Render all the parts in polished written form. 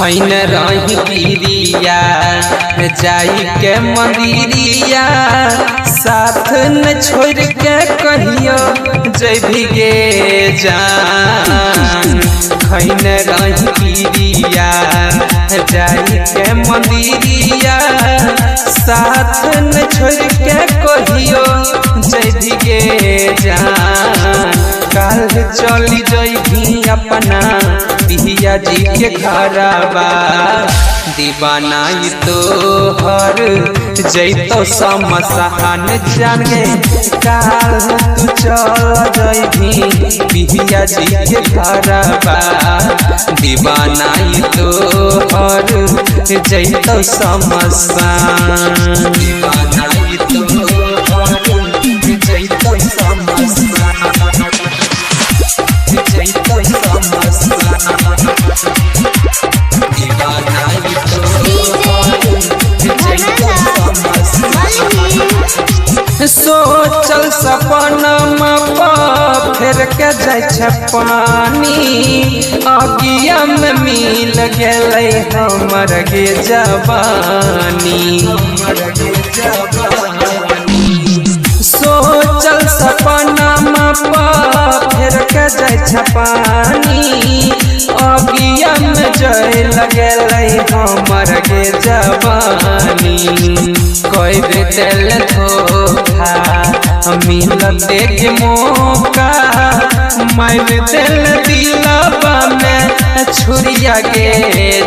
खैन रही पीरिया जाई के मंदिरिया साथ न छोड़ के कहियो जय भिगे जान। खैन रही पीरिया जाई के मंदिरिया साथ न छोड़ के कहियो जय भिगे जान। काल चली जइभी अपना पिया जी के घरबा दीवाना तो हर जैतो समसान जान गे। काल तू चल जइभी पिया जी के घरबा दीवाना तो हर जैतो समसान। दीवाना तो हर जैतो समसान। सोचल सपना फेर के जाय पानी अगिया में मिल गए हमर गे जवानी। सोचल सपना फेर के जाय पानी अगिया में जय लगे हमर गे जवानी। कोई दिल धोखा मिलते के मौका मार दिल दिलवा में छुरिया के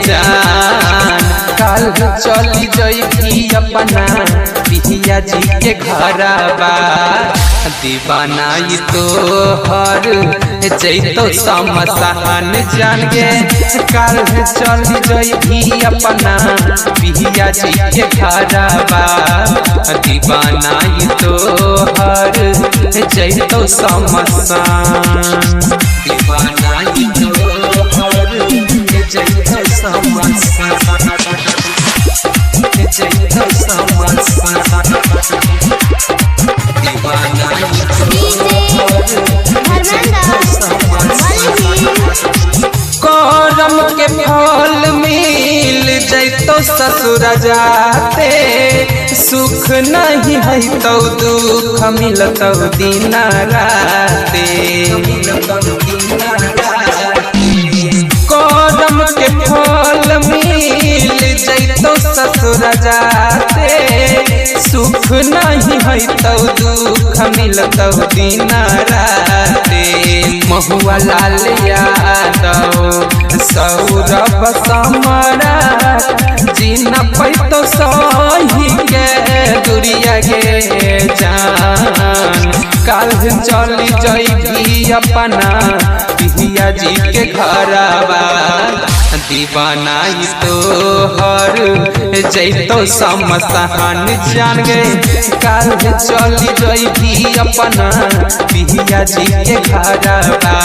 जान। काल चली जइभी अपना पिया जी के घरबा दीवाना तो हर जैतो समसान जान गे। काल चली जइभी अपना पिया जी के घरबा दीवाना तो हर जैतो समसान। दीवाना तो हर जैतो समसान। जैतो समसान। दीवाना करम के फल मिल जैतो ससुर जाते सुख नहीं है तो दुख मिलतो दिन राते। करम के फल मिल जैतो ससुर जाते सुख नहीं है तो दुख मिलतो दिन राते। महुआ लाल यादव सौरभ समरा जीन पैतो सही के दुरिया गे जान। काल चली जइभी अपना पिया जी के घरबा दीवाना तो हर जैतो समसान जान गे। काल चली जइभी अपना पिया जी के घरबा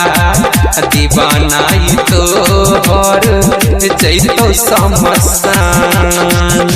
दीवाना तो हर जैतो समसान।